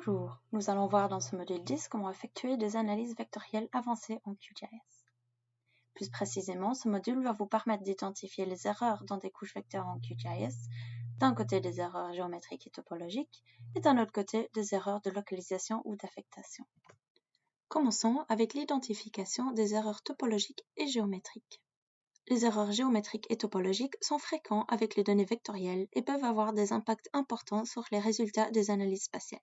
Bonjour, nous allons voir dans ce module 10 comment effectuer des analyses vectorielles avancées en QGIS. Plus précisément, ce module va vous permettre d'identifier les erreurs dans des couches vecteurs en QGIS, d'un côté des erreurs géométriques et topologiques, et d'un autre côté des erreurs de localisation ou d'affectation. Commençons avec l'identification des erreurs topologiques et géométriques. Les erreurs géométriques et topologiques sont fréquents avec les données vectorielles et peuvent avoir des impacts importants sur les résultats des analyses spatiales.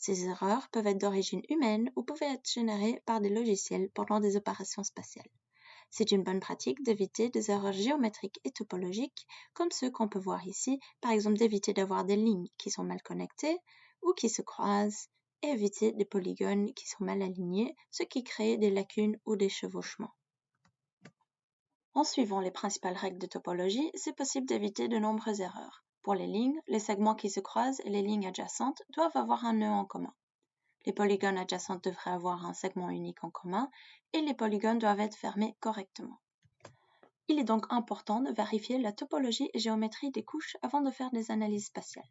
Ces erreurs peuvent être d'origine humaine ou peuvent être générées par des logiciels pendant des opérations spatiales. C'est une bonne pratique d'éviter des erreurs géométriques et topologiques, comme ceux qu'on peut voir ici, par exemple d'éviter d'avoir des lignes qui sont mal connectées ou qui se croisent, et éviter des polygones qui sont mal alignés, ce qui crée des lacunes ou des chevauchements. En suivant les principales règles de topologie, c'est possible d'éviter de nombreuses erreurs. Pour les lignes, les segments qui se croisent et les lignes adjacentes doivent avoir un nœud en commun. Les polygones adjacents devraient avoir un segment unique en commun et les polygones doivent être fermés correctement. Il est donc important de vérifier la topologie et géométrie des couches avant de faire des analyses spatiales.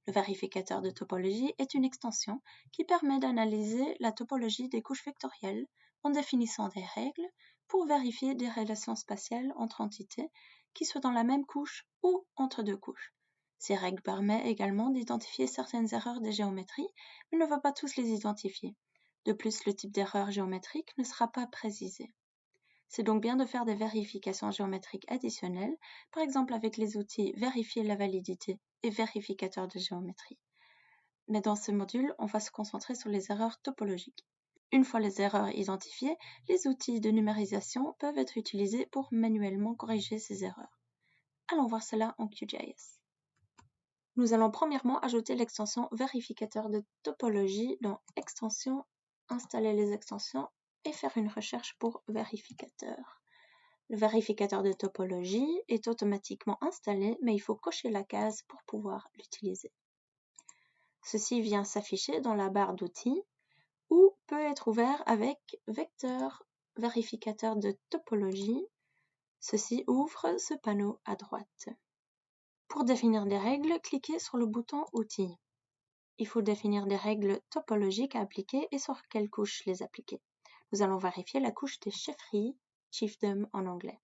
Le vérificateur de topologie est une extension qui permet d'analyser la topologie des couches vectorielles en définissant des règles pour vérifier des relations spatiales entre entités qui soient dans la même couche ou entre deux couches. Ces règles permettent également d'identifier certaines erreurs de géométrie, mais ne va pas tous les identifier. De plus, le type d'erreur géométrique ne sera pas précisé. C'est donc bien de faire des vérifications géométriques additionnelles, par exemple avec les outils Vérifier la validité et Vérificateur de géométrie. Mais dans ce module, on va se concentrer sur les erreurs topologiques. Une fois les erreurs identifiées, les outils de numérisation peuvent être utilisés pour manuellement corriger ces erreurs. Allons voir cela en QGIS. Nous allons premièrement ajouter l'extension Vérificateur de topologie dans Extensions, installer les extensions et faire une recherche pour Vérificateur. Le vérificateur de topologie est automatiquement installé, mais il faut cocher la case pour pouvoir l'utiliser. Ceci vient s'afficher dans la barre d'outils ou peut être ouvert avec Vecteur vérificateur de topologie. Ceci ouvre ce panneau à droite. Pour définir des règles, cliquez sur le bouton Outils. Il faut définir des règles topologiques à appliquer et sur quelle couche les appliquer. Nous allons vérifier la couche des chefferies, chiefdom en anglais.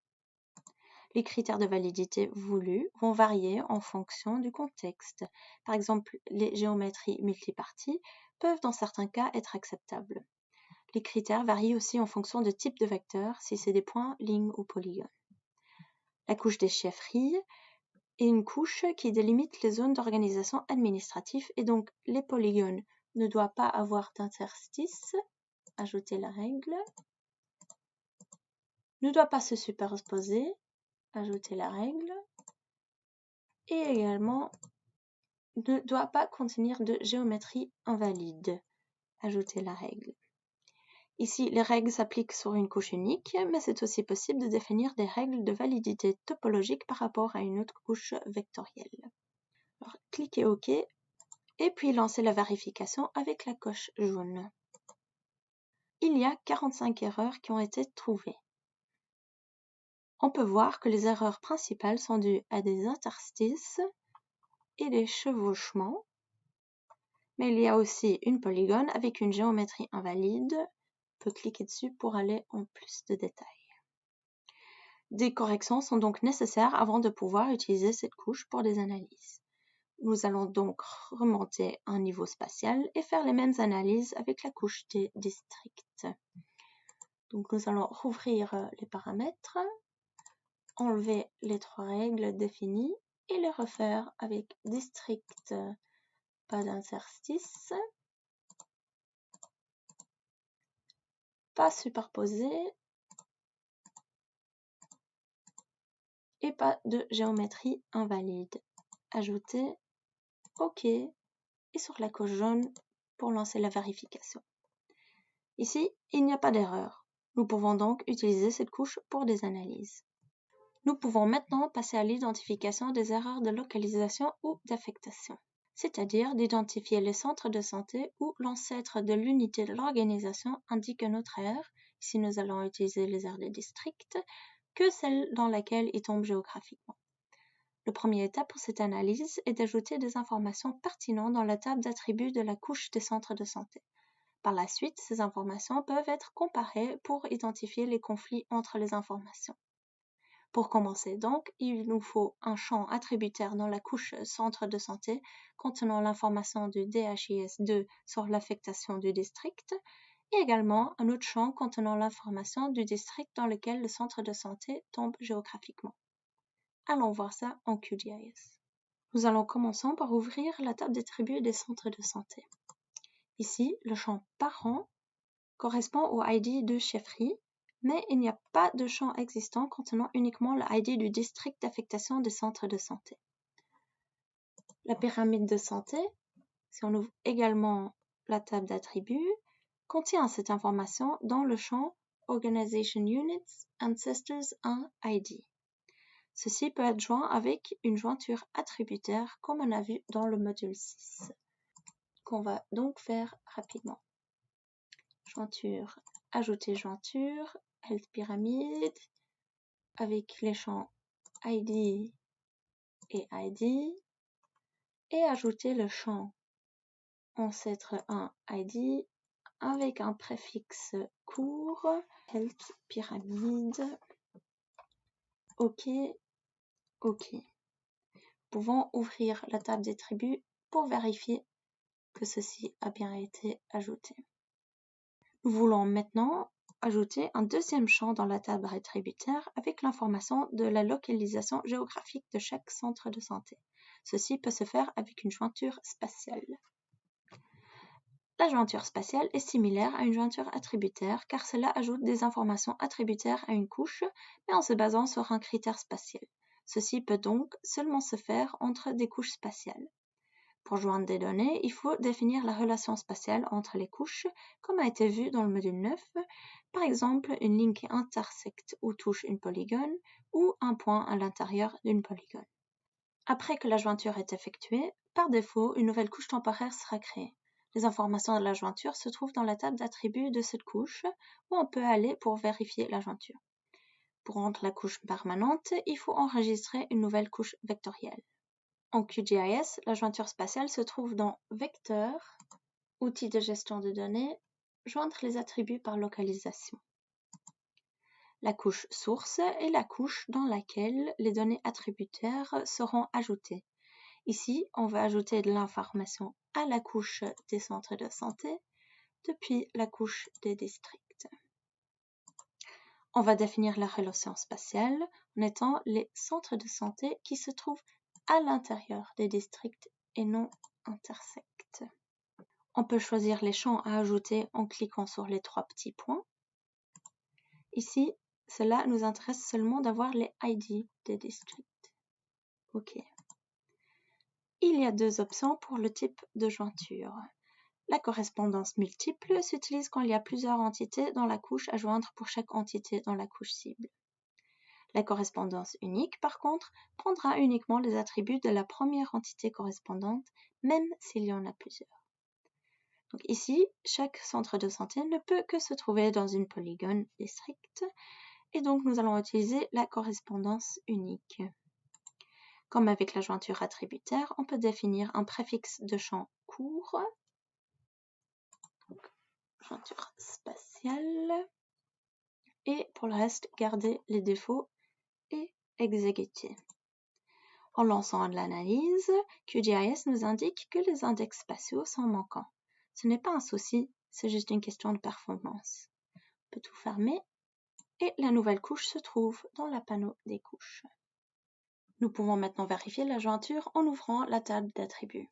Les critères de validité voulus vont varier en fonction du contexte. Par exemple, les géométries multiparties peuvent dans certains cas être acceptables. Les critères varient aussi en fonction de type de vecteur, si c'est des points, lignes ou polygones. La couche des chefferies est une couche qui délimite les zones d'organisation administrative et donc les polygones ne doivent pas avoir d'interstice. Ajouter la règle. Ne doit pas se superposer. Ajouter la règle. Et également ne doit pas contenir de géométrie invalide. Ajouter la règle. Ici, les règles s'appliquent sur une couche unique, mais c'est aussi possible de définir des règles de validité topologique par rapport à une autre couche vectorielle. Alors, cliquez OK et puis lancez la vérification avec la coche jaune. Il y a 45 erreurs qui ont été trouvées. On peut voir que les erreurs principales sont dues à des interstices et des chevauchements, mais il y a aussi une polygone avec une géométrie invalide. On peut cliquer dessus pour aller en plus de détails. Des corrections sont donc nécessaires avant de pouvoir utiliser cette couche pour des analyses. Nous allons donc remonter un niveau spatial et faire les mêmes analyses avec la couche des districts. Donc nous allons rouvrir les paramètres, enlever les 3 règles définies et les refaire avec district, pas d'interstice, pas superposé et pas de géométrie invalide. Ajouter OK et sur la coche jaune pour lancer la vérification. Ici, il n'y a pas d'erreur. Nous pouvons donc utiliser cette couche pour des analyses. Nous pouvons maintenant passer à l'identification des erreurs de localisation ou d'affectation, c'est-à-dire d'identifier les centres de santé où l'ancêtre de l'unité de l'organisation indique une autre aire, ici nous allons utiliser les aires de district, que celle dans laquelle il tombe géographiquement. Le premier étape pour cette analyse est d'ajouter des informations pertinentes dans la table d'attributs de la couche des centres de santé. Par la suite, ces informations peuvent être comparées pour identifier les conflits entre les informations. Pour commencer donc, il nous faut un champ attributaire dans la couche centre de santé contenant l'information du DHIS2 sur l'affectation du district et également un autre champ contenant l'information du district dans lequel le centre de santé tombe géographiquement. Allons voir ça en QGIS. Nous allons commencer par ouvrir la table d'attributs des centres de santé. Ici, le champ parent correspond au ID de chefferie, mais il n'y a pas de champ existant contenant uniquement le ID du district d'affectation des centres de santé. La pyramide de santé, si on ouvre également la table d'attributs, contient cette information dans le champ Organization Units Ancestors 1 ID. Ceci peut être joint avec une jointure attributaire comme on a vu dans le module 6, qu'on va donc faire rapidement. Jointure, ajouter jointure, Health Pyramide, avec les champs ID et ID, et ajouter le champ ancêtre 1 ID avec un préfixe court, Health Pyramide, OK, OK. Pouvons ouvrir la table d'attributs pour vérifier que ceci a bien été ajouté. Nous voulons maintenant ajouter un deuxième champ dans la table attributaire avec l'information de la localisation géographique de chaque centre de santé. Ceci peut se faire avec une jointure spatiale. La jointure spatiale est similaire à une jointure attributaire car cela ajoute des informations attributaires à une couche, mais en se basant sur un critère spatial. Ceci peut donc seulement se faire entre des couches spatiales. Pour joindre des données, il faut définir la relation spatiale entre les couches, comme a été vu dans le module 9, par exemple une ligne qui intersecte ou touche une polygone ou un point à l'intérieur d'une polygone. Après que la jointure est effectuée, par défaut, une nouvelle couche temporaire sera créée. Les informations de la jointure se trouvent dans la table d'attributs de cette couche, où on peut aller pour vérifier la jointure. Pour rendre la couche permanente, il faut enregistrer une nouvelle couche vectorielle. En QGIS, la jointure spatiale se trouve dans Vecteur, outils de gestion de données, joindre les attributs par localisation. La couche source est la couche dans laquelle les données attributaires seront ajoutées. Ici, on va ajouter de l'information à la couche des centres de santé depuis la couche des districts. On va définir la relation spatiale en étant les centres de santé qui se trouvent à l'intérieur des districts et non intersectent. On peut choisir les champs à ajouter en cliquant sur les trois petits points. Ici, cela nous intéresse seulement d'avoir les ID des districts. OK. Il y a deux options pour le type de jointure. La correspondance multiple s'utilise quand il y a plusieurs entités dans la couche à joindre pour chaque entité dans la couche cible. La correspondance unique, par contre, prendra uniquement les attributs de la première entité correspondante, même s'il y en a plusieurs. Donc ici, chaque centre de santé ne peut que se trouver dans une polygone district, et donc nous allons utiliser la correspondance unique. Comme avec la jointure attributaire, on peut définir un préfixe de champ court, donc jointure spatiale, et pour le reste, garder les défauts et exécuter. En lançant l'analyse, QGIS nous indique que les index spatiaux sont manquants. Ce n'est pas un souci, c'est juste une question de performance. On peut tout fermer et la nouvelle couche se trouve dans le panneau des couches. Nous pouvons maintenant vérifier la jointure en ouvrant la table d'attributs.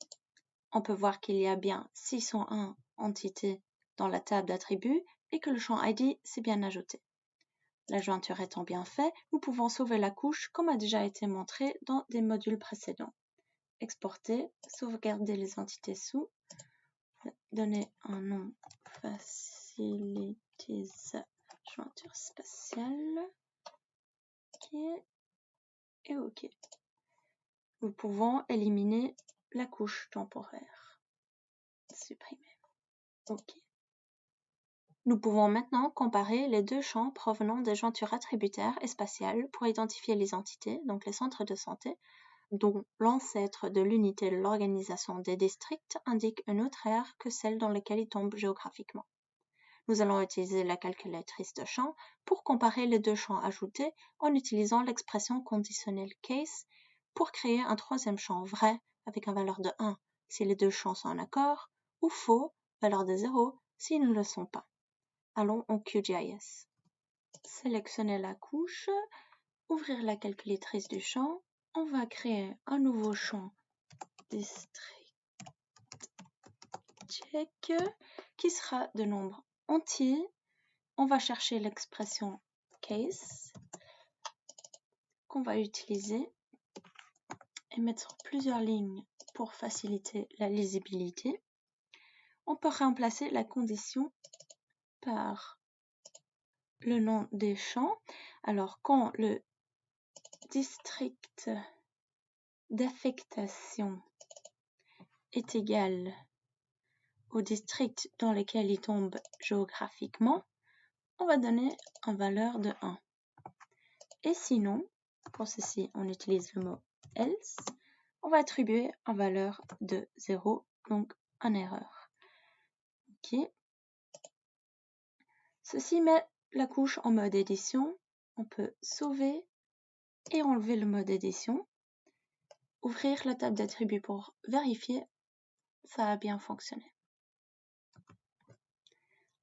On peut voir qu'il y a bien 601 entités dans la table d'attributs et que le champ ID s'est bien ajouté. La jointure étant bien faite, nous pouvons sauver la couche comme a déjà été montré dans des modules précédents. Exporter, sauvegarder les entités sous, donner un nom Facilities jointure spatiale, OK, et OK. Nous pouvons éliminer la couche temporaire. Supprimer. OK. Nous pouvons maintenant comparer les deux champs provenant des jointures attributaires et spatiales pour identifier les entités, donc les centres de santé, dont l'ancêtre de l'unité de l'organisation des districts indique une autre aire que celle dans laquelle il tombe géographiquement. Nous allons utiliser la calculatrice de champs pour comparer les deux champs ajoutés en utilisant l'expression conditionnelle case pour créer un troisième champ vrai avec une valeur de 1 si les deux champs sont en accord ou faux, valeur de 0 s'ils ne le sont pas. Allons en QGIS. Sélectionner la couche, ouvrir la calculatrice du champ. On va créer un nouveau champ district check qui sera de nombre entier. On va chercher l'expression case qu'on va utiliser et mettre sur plusieurs lignes pour faciliter la lisibilité. On peut remplacer la condition par le nom des champs. Alors, quand le district d'affectation est égal au district dans lequel il tombe géographiquement, on va donner une valeur de 1. Et sinon, pour ceci, on utilise le mot else. On va attribuer une valeur de 0, donc une erreur. OK. Ceci met la couche en mode édition. On peut sauver et enlever le mode édition. Ouvrir la table d'attributs pour vérifier ça a bien fonctionné.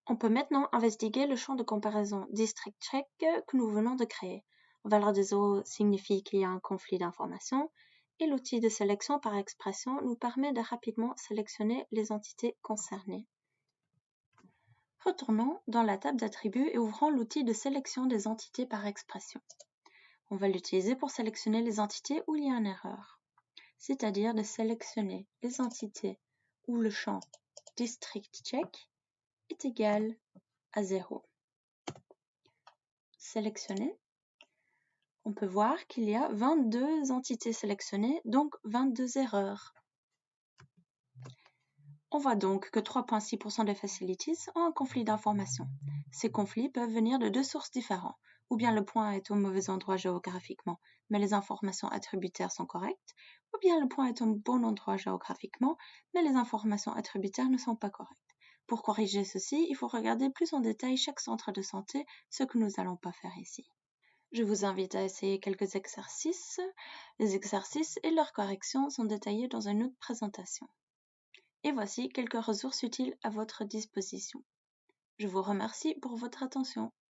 On peut maintenant investiguer le champ de comparaison District Check que nous venons de créer. Valeur de 0 signifie qu'il y a un conflit d'informations et l'outil de sélection par expression nous permet de rapidement sélectionner les entités concernées. Retournons dans la table d'attributs et ouvrons l'outil de sélection des entités par expression. On va l'utiliser pour sélectionner les entités où il y a une erreur, c'est-à-dire de sélectionner les entités où le champ District Check est égal à 0. Sélectionner. On peut voir qu'il y a 22 entités sélectionnées, donc 22 erreurs. On voit donc que 3,6% des facilities ont un conflit d'information. Ces conflits peuvent venir de deux sources différentes. Ou bien le point est au mauvais endroit géographiquement, mais les informations attributaires sont correctes, ou bien le point est au bon endroit géographiquement, mais les informations attributaires ne sont pas correctes. Pour corriger ceci, il faut regarder plus en détail chaque centre de santé, ce que nous n'allons pas faire ici. Je vous invite à essayer quelques exercices. Les exercices et leurs corrections sont détaillés dans une autre présentation. Et voici quelques ressources utiles à votre disposition. Je vous remercie pour votre attention.